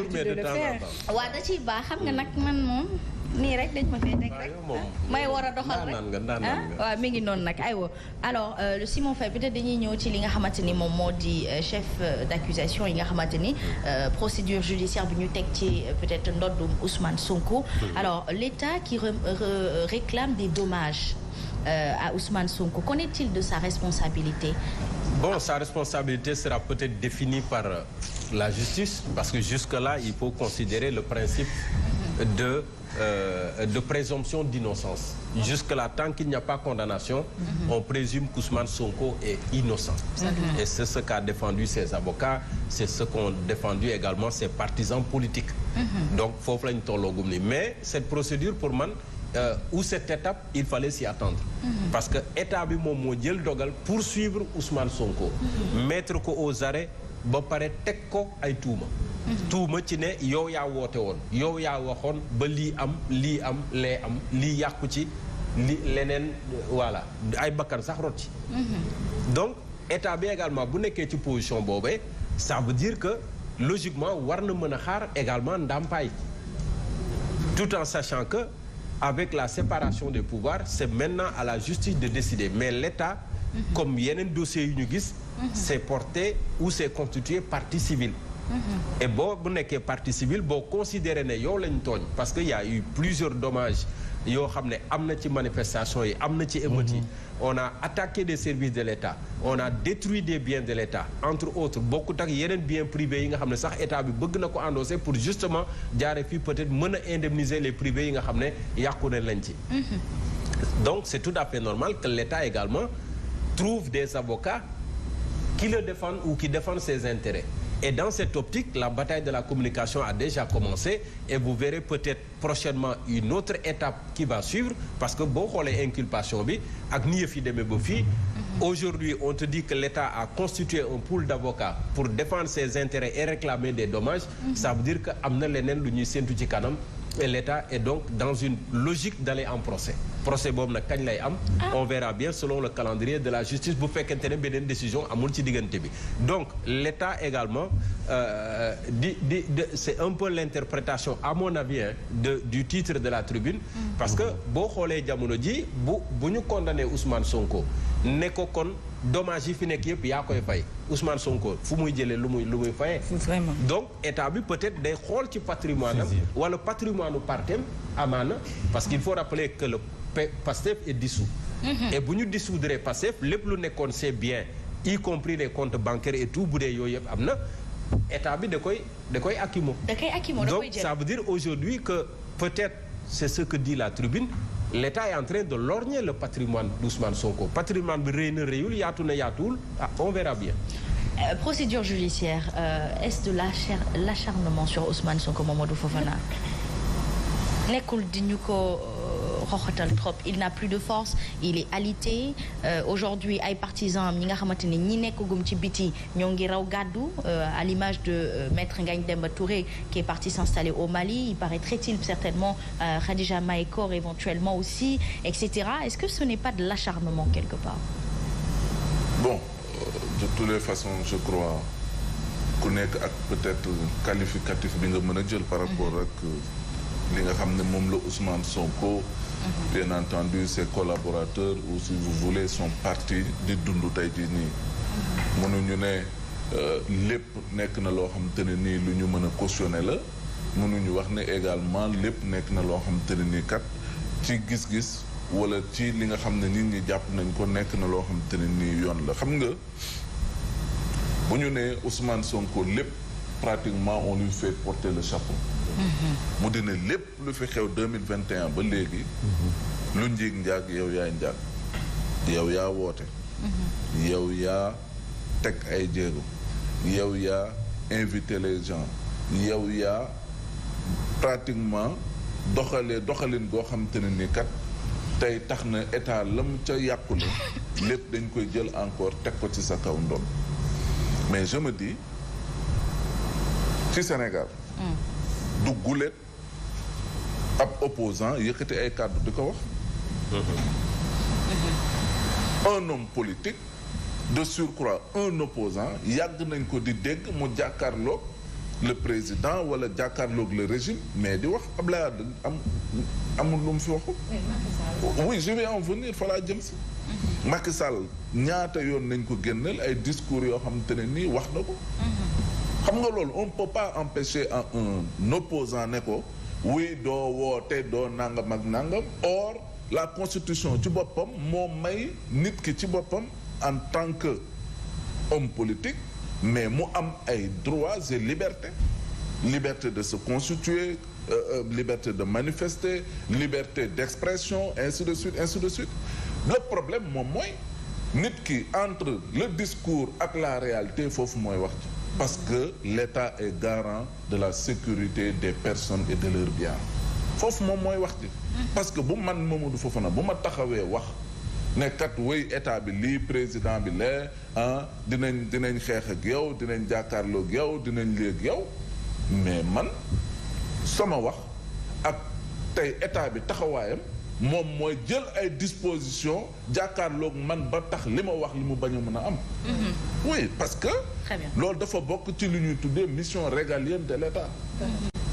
toujours mais de temps en temps. waaw da ciy baax xam nga nag man moom nii rek dañ ma fay teg rek may war a doxal rek waaw mi ngi noonu nag aywa alors Simon Faye peut-être dañuy ñëw ci li nga xamante ni moom moo di chef d'accusation yi nga xamante ni procédure judiciaire bi ñu teg ci peut-être ndoddum Ousmane Sonko. Alors l'État qui réclame des dommages à Ousmane Sonko, qu'en est-il de sa responsabilité? Bon, sa responsabilité sera peut-être définie par la justice, parce que jusque-là, il faut considérer le principe de présomption d'innocence. Jusque-là, tant qu'il n'y a pas condamnation, on présume qu'Ousmane Sonko est innocent. Et c'est ce qu'a défendu ses avocats, c'est ce qu'ont défendu également ses partisans politiques. Donc, faut faire une tologumni. Mais cette procédure, pour moi, ou cette étape, il fallait s'y attendre. Parce que l'État bi moom moo jël dogal poursuivre Ousmane Sonko. Mettre ko aux arrêts ba pare teg ko ay tuuma. tuuma ci ne yow yaa woote woon yow yaa waxoon ba lii am lee am lii yàqu ci li leneen voilà ay bakkan sax rot ci. Donc état bi également bu nekkee ci position boobee ça veut dire que logiquement war na mën a xaar également ndàmpaay tout en sachant que avec la séparation des pouvoirs c'est maintenant à la justice de décider mais l'État comme yeneen dossiers yu ñu gis c'est porté ou c'est constitué partie civile et boo bu nekkee partie civile boo considéré ne yow lañ tooñ parce que y a eu plusieurs dommages yoo xam ne am na ci manifestation yi am na ci émeutes yi on a attaqué des services de l'État on a détruit des biens de l'État entre autres bokkut ak yeneen biens privés yi nga xam ne sax état bi bëgg na ko endosser pour justement jaare fii peut-être mën a indemniser les privés yi nga xam ne yàqu ne lañ ci donc c'est tout à fait normal que l'État également trouve des avocats qui le défendent ou qui défendent ses intérêts. Et dans cette optique, la bataille de la communication a déjà commencé et vous verrez peut-être prochainement une autre étape qui va suivre parce que boo xoolee inculpation bi ak ni yëf yi demee ba fii aujourd'hui on te dit que l'État a constitué un pool d'avocats pour défendre ses intérêts et réclamer des dommages ça veut dire que am na leneen lu ñuy séntu ci kanam et l'État est donc dans une logique d'aller en procès boobu nag kañ lay am on verra bien selon le calendrier de la justice bu fekkente ne beneen décision amul ci diggante bi donc l'État également c'est un peu l'interprétation à mon avis du titre de la tribune parce que boo xoolee jamono ji bu ñu condamné Ousmane Sonko ne ko kon dommage yi fi nekk yëpp yaa koy fay Ousmane Sonko fu muy jëlee lu muy fayee donc état bi peut-être day xool ci patrimoine am wala patrimoine u partem amaana parce qu'il faut rappeler que le PASTEF est dissous et bu ñu dissoudre PASTEF lépp lu nekkoon c'est bien y compris les comptes bancaires et tout bu dee yooyu yëpp am na état bi da koy akimo donc ça veut dire aujourd'hui que peut-être c'est ce que dit la tribune l'État est en train de lorgner le patrimoine d'Ousmane Sonko patrimoine bi rëy na rëyul yaatu na yaatuwul on verra bien procédure judiciaire est-ce de l'acharnement sur Ousmane Sonko Mamadou Fofana nekkul di ñu ko xoxatal trop il n'a plus de force il est alité aujourd'hui ay partisans ñi nga xamante ni ñi nekk gum ci biti ñoo ngi raw gàddu à l'image de maître Ngagne Demba Touré qui est parti s'installer au Mali il paraîtrait-il certainement Khadija Mahécor éventuellement aussi etc. Est-ce que ce n'est pas de l'acharnement quelque part? Bon de toutes les façons je crois ku nekk ak peut-être qualificatif bi nga mën a jël par rapport ak li nga xam ne moom la Ousmane Sonko bien entendu ses collaborateurs ou si vous voulez son parti di dund tey jii nii mënuñu ne lépp nekk na loo xam te ne nii lu ñu mën a cautionner la mënuñu wax ne également lépp nekk na loo xam te ne nii kat ci gis-gis wala ci li nga xam ne nit ñi jàpp nañ ko nekk na loo xam te ne nii yoon la xam nga bu ñu nee Ousmane Sonko lépp pratiquement on lui fait porter le chapeau mu dina lépp lu fi xew 2021 ba léegi lu njiig njaag yow yaay njaag yow yaa woote yow yaa teg ay jéego yow yaa invité les gens yow yaa pratiquement doxalin goo xam te ne ni kat tey tax na état lam ca yàqule lépp dañ koy jël encore teg ko ci sa kaw ndoon mais je me dis ci Sénégal du gulet ab opposant yëkkati ay kàddu di ko wax un homme politique de surcroît un opposant yàgg nañ ko di dégg mu jàkkaarloo le président wala jàkkaarloog le régime mais di wax Abdoulaye Wade amul lu mu fi waxul. oui je vais en venir fa laa jëm si. Macky Sall ñaata yoon nañ ko génneel ay discours yoo xamante ne nii wax na ko. xam nga loolu on ne peut pas empêcher un opposant ne ko oui doo woote doo nangam ak nangam or la constitution ci boppam moo may nit ki ci boppam en tant que homme politique mais mu am ay droits et libertés liberté de se constituer liberté de manifester liberté d'expression ainsi de suite ainsi de suite le problème moom mooy nit ki entre le discours ak la réalité foofu mooy wax ci parce que l'État est garant de la sécurité des personnes et de leurs biens foofu moom mooy wax ci parce que bu man Mamadou Fofana bu ma taxawee wax ne kat wéy état bi lii président bi lee dinañ xeex ak yow dinañ jàkkaarloo ak yow dinañ léeg yow mais man sama wax ak tey état bi taxawaayam moom mooy jël ay dispositions jàkkaarloog man ba tax li ma wax li mu bañ a mën a am. oui parce que. loolu dafa bokk ci li ñuy tuddee mission régalienne de l'État.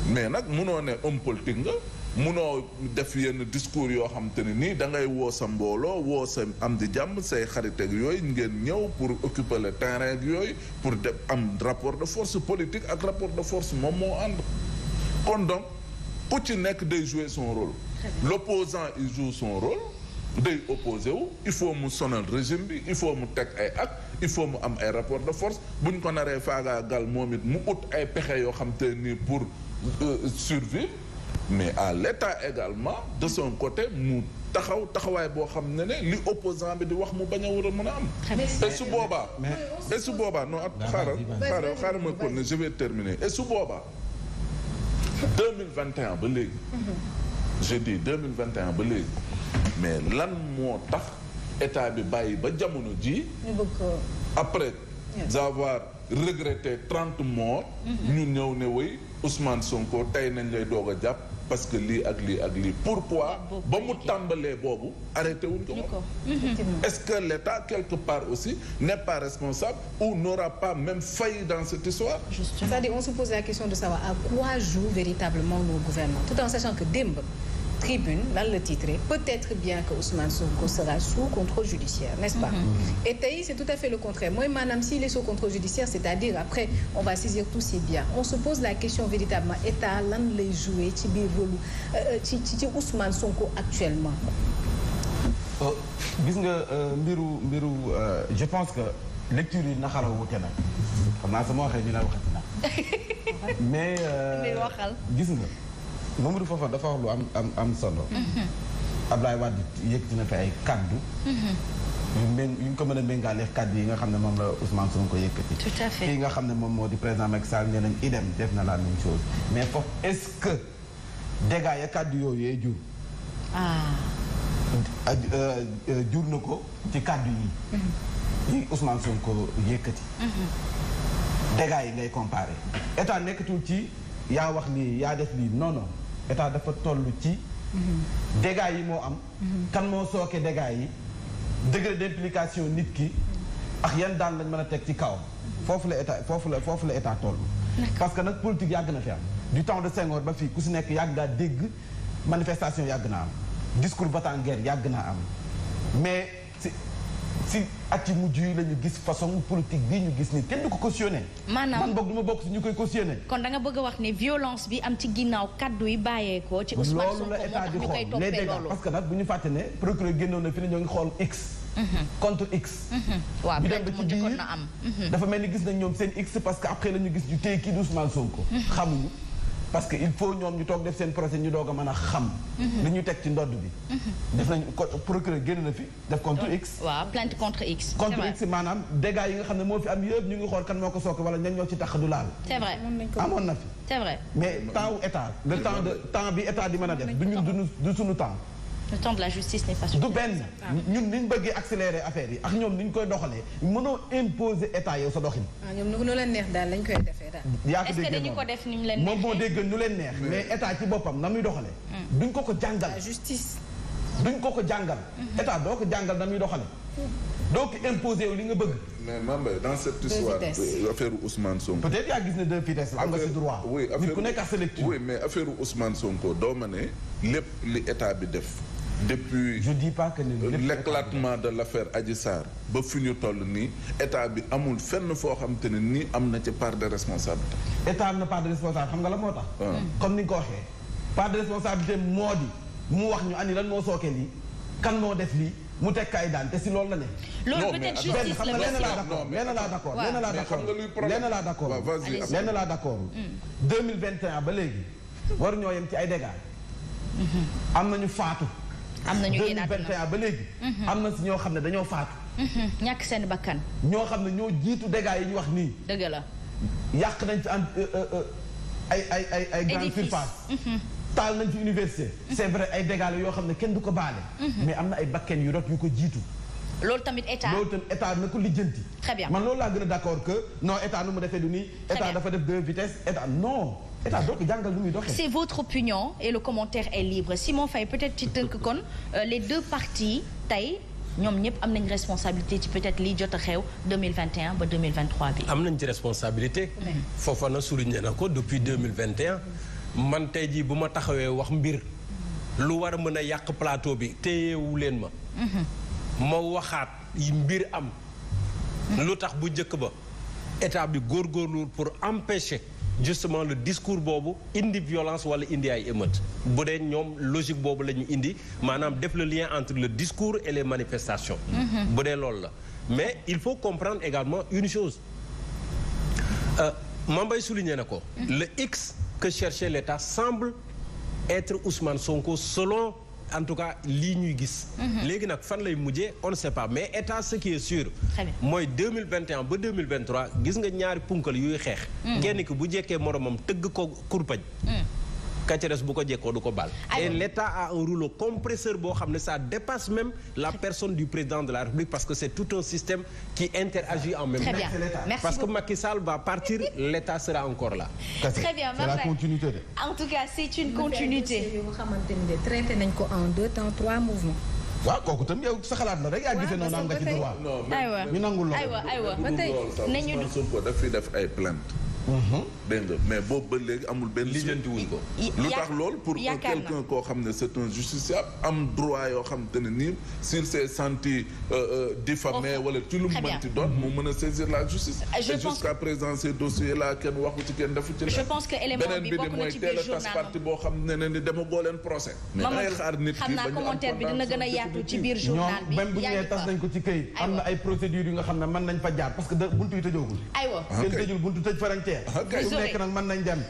mais nag munoo ne homme politique nga munoo def yenn discours yoo xam te ne nii da ngay woo sa mbooloo woo sa am di jàmm say xarit ak yooyu ngeen ñëw pour occuper le terrain ak yooyu pour def am rapport de force politique ak rapport de force moom moo ànd. kon donc ku ci nekk day jouer son rôle. l'opposant il joue son rôle day opposé wu il faut mu sonal régime bi il faut mu teg ay actes il faut mu am ay rapport de force bu ñu ko naree faagaagal moom it mu ut ay pexe yoo xam te nii pour survivre mais à l'État également de son côté mu taxawaay boo xam ne li opposant bi di wax mu bañ a war a mën a am. et su boobaa non at xaaral ma kon ne je vais terminer et su boobaa 2021 ba léegi. j'ai dit 2021 ba léegi mais lan moo tax état bi bàyyi ba jamono ji après avoir regretté 30 morts ñu ñëw ne way Ousmane Sonko tey nañ lay doog a jàpp parce que lii ak lii ak lii pourquoi ba mu tàmbalee boobu arrêté wuñ ko est-ce que l'État quelque part aussi n'est pas responsable ou n'aura pas même failli dans cette histoire? C'est-à-dire on se pose la question de savoir à quoi jouent véritablement nos gouvernements tout en sachant que démb Tribune lan la titré peut-être bien que Ousmane Sonko sera sous contrôle judiciaire n'est-ce pas? Et tey c'est tout à fait le contraire mooy maanaam s'il est sous contrôle judiciaire c'est-à-dire après on va saisir tous ses biens on se pose la question véritablement état lan lay jouer ci biir rôle ci Ousmane Sonko actuellement. gis nga mbiru je pense que lecture yi na xala wute nag xam naa sama waxee dina waxati nag mais gis nga Mamadou Fofana dafa wax lu am solo. Abdoulaye Wade yëkkati na fi ay kaddu. yu ñu ko mën a méngaleeg kaddu yi nga xam ne moom la Ousmane Sonko yëkkati. tout à fait kii nga xam ne moom moo di président Macky Sall nee nañ idem def na la même chose mais foofu est-ce que dégâts ya kaddu yooyu yee jur. jur na ko ci kaddu yi. yi Ousmane Sonko yëkkati. dégâts yi ngay comparer état nekkatul ci. yaa wax lii yaa def lii non non état dafa toll ci dégâts yi moo am kan moo sooke dégâts yi degré d'implication nit ki ak yan daan lañ mën a teg ci kawam foofu la état toll parce que nag politique yàgg na fi am du temps de Senghor ba fii ku si nekk yàgg ngaa dégg manifestation yàgg naa am discours va-t-en-guerre yàgg naa am mais si at yi mujj yi la ñu gis façon politique bii ñu gis ni kenn du ko cautionné. maanaam man boog du ma bokk si ñu koy cautionné. kon da nga bëgg a wax ne violence bi am ci ginnaaw kaddu yi bàyyeekoo. ci Ousmane Sonko moo tax ñu koy toppee loolu parce que nag bu ñu fàtte ne procureur génnoon na fi ne ñoo ngi xool X. contre X. waaw bi dem ba ci biir dafa mel ni gis nañ ñoom seen X parce que après la ñu gis ñu téye kii di Ousmane Sonko. xamuñu parce que il faut ñoom ñu toog def seen procès ñu doog a mën a xam. li ñu teg ci ndodd bi. def nañ procureur génn na fi def contre X. waaw plainte contre X. contre X maanaam dégâts yi nga xam ne moo fi am yëpp ñu ngi xool kan moo ko sooke wala ñan ñoo ci tax du laal. c'est vrai amoon na fi. c'est vrai mais temps wu état le temps bi état di mën a def du ñun du suñu temps. le temps de la justice n'est pas suffisant. du benn ñun ni ñu bëggee accélérer affaire yi ak ñoom ni ñu koy doxalee mënoo imposer état yow sa doxin. ñoom nu leen neex daal lañ koy defee daal. yaa ko est-ce que dañu ko def ni mu leen neexee moom moo dégg nu leen neex. mais état ci boppam na muy doxalee. duñ ko jàngal. la justice. duñ ko jàngal. état doo ko jàngal na muy doxalee. donc imposé wu li nga bëgg. mais Mambay dans cette histoire affaire Ousmane Sonko. peut-être yaa gis ne deux vitesses la am nga ci droit. oui affaire nit ku nekk ak sa lecture. oui mais affaire Ousmane Sonko doo ma ne lépp li état bi def. depuis je dis pas que l'éclatement de l'affaire Adji Sarr ba fi ñu toll nii état bi amul fenn foo xam te ne nii am na ci part de responsabilité. état am na part de responsabilité xam nga la moo tax. comme ni nga ko waxee. part de responsabilité moo di mu wax ñu ani lan moo sooke lii kan moo def lii mu teg kay daan te si loolu la ne. loolu peut-être justice la lenn laa d'accord lenn laa d'accord 2021 ba léegi war ñoo yem ci ay dégâts. am nañu faatu. am na ñu génnaat 2021 ba léegi. am na si ñoo xam ne dañoo faatu. ñàkk seen bakkan. ñoo xam ne ñoo jiitu dégâts yi ñu wax nii. dëgg la. yàq nañ fi ay grande surface. taal nañ fi université. c'est vrai ay dégâts la yoo xam ne kenn du ko baale. mais am na ay bakken yu rot yu ko jiitu. loolu tamit état na ko lijjanti. très bien man loolu laa gën a d'accord que non état nu mu defee du nii. état dafa def deux vitesses état non. état doo ko jàngal nu muy doxee. c'est votre opinion et le commentaire est libre Simon Faye peut-être ci tënk kon les deux parties tey ñoom ñëpp am nañ responsabilité ci peut-être lii jot a xew 2021 ba 2023 bi. am nañ ci responsabilité. Fofana souligné na ko depuis 2021. man tey jii bu ma taxawee wax mbir lu war a mën a yàq plateau bi téyewu leen ma. ma waxaat mbir am. lu tax bu njëkk ba état bi góorgóorlu pour empêcher. justement le discours boobu indi violence wala indi ay émeute bu dee ñoom logique boobu la ñu indi maanaam def le lien entre le discours et les manifestations bu dee loolu la mais il faut comprendre également une chose Mambay souligné na ko le X que cherchait l'État semble être Ousmane Sonko selon en tout cas lii ñuy gis léegi nag fan lay mujjee on ne sait pas mais état ce qui est sûr mooy 2021 ba 2023 gis nga ñaari punkal yuy xeex kenn ki bu jekkee moromam tëgg ko kurpañ Kaceres bu ko jekkoo du ko baal et l'État a un rouleau compresseur boo xam ne ça dépasse même la personne du président de la République parce que c'est tout un système qui interagit en même temps. Très bien. Merci parce beaucoup. que Macky Sall va partir l'État sera encore là. Très bien, c'est la continuité de. En tout cas c'est une continuité. yoo xamante ni de traité nañ ko en 2 temps 3 mouvements. waaw kooku tam yow sa xalaat la rek yaa gisee noonu am nga ci droit. aywa ñu nangul loolu. aywa ba tey Ousmane Sonko daf fi def ay plainte. dégg nga mais boobu ba léegi amul benn. lijjanti wuñ ko. lu tax loolu pour quelqu'un koo xam ne c'est un justiciable am droit yoo xam te ne nii s'il s'est senti diffamé wala ci lu mu mënti doon mu mën a saisir la justice. et jusqu'à présent ces dossiers là kenn waxu ci kenn defu ci la. je pense que élément bi bokk na ci biir beneen bi di mooy teel a tas parti boo xam ne ni dama goo leen procès. mais dangay xaar nit ki xam naa commentaire bi dina gën a yaatu ci biir journal bi. ñoom même bu ñu nee tas nañ ko ci këyit. am na ay procédures yu nga xam ne mën nañ fa jaar parce que buntu yi tëjoogul. aywa kenn tëjul buntu tëj frontière. su nekk nag mën nañ dem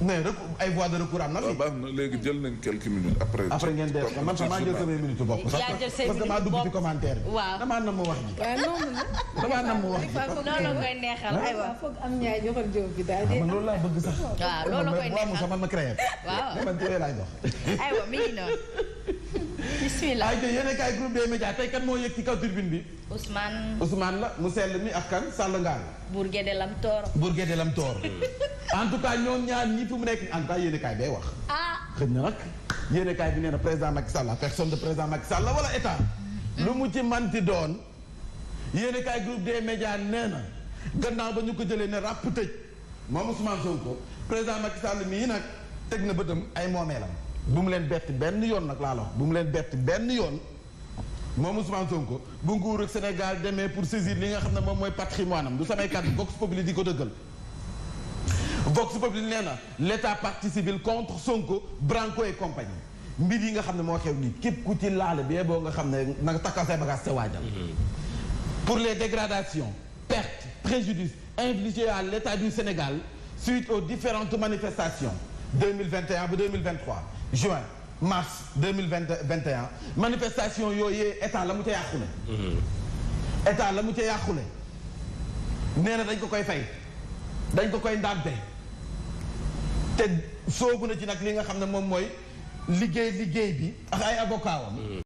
mais ay voies de recours am na fi. baax na léegi jël nañ quelques minutes après ngeen def man sax maa jël samay minutes bopp. parce que maa dugg ci commentaire bi. waaw damaa nam mu wax ji. damaa nam mu wax ji. loolu koy neexal aywa. foog am ñaay joxal jóob bi daal di. man loolu laa bëgg sax. waaw loolu koy neexal man ma créé. waaw man ci laay dox. aywa mi ngi noonu. bismillah. ay yéen a kaay groupe des médias tey kan moo yëg ci kaw turbine bi. Ousmane la mu sell mi ak kan Sall Ngaal. Bourguédé Lam Toor. Bourguédé Lam Toor. en tout cas ñoom ñaar ñi fi mu nekk en tout cas yéen a kaay day wax. xëy na nag yéen a kaay bi nee na président Macky Sall la personne de président Macky Sall la wala état. lu mu ci manti doon yéen a kaay groupe des médias nee na gannaaw ba ñu ko jëlee ne ràpp tëj moom Ousmane Sonko président Macky Sall mii nag teg na bëtam ay moomeelam. bu mu leen bett benn yoon nag laa la wax bu mu leen bett benn yoon moom Ousmane Sonko bu nguuru Sénégal demee pour saisir li nga xam ne moom mooy patrimoine am du samay kàddu Vox Populi di ko dëggal. Vox Populi nee na l'état partie civile contre Sonko Branco et compagnie mbir yi nga xam ne moo xew nii képp ku ci laale bee boo nga xam ne na nga takkal say bagages sa waajal. pour les dégradations pertes préjudices infligés à l'état du Sénégal suite aux différentes manifestations 2021 ba 2023 juin mars 2021 manifestation yooyu état la mu ca yàqule. état la mu ca yàqule nee na dañ ko koy fay dañ ko koy ndàmpe te soobu na ci nag li nga xam ne moom mooy liggéey bi ak ay avocat wam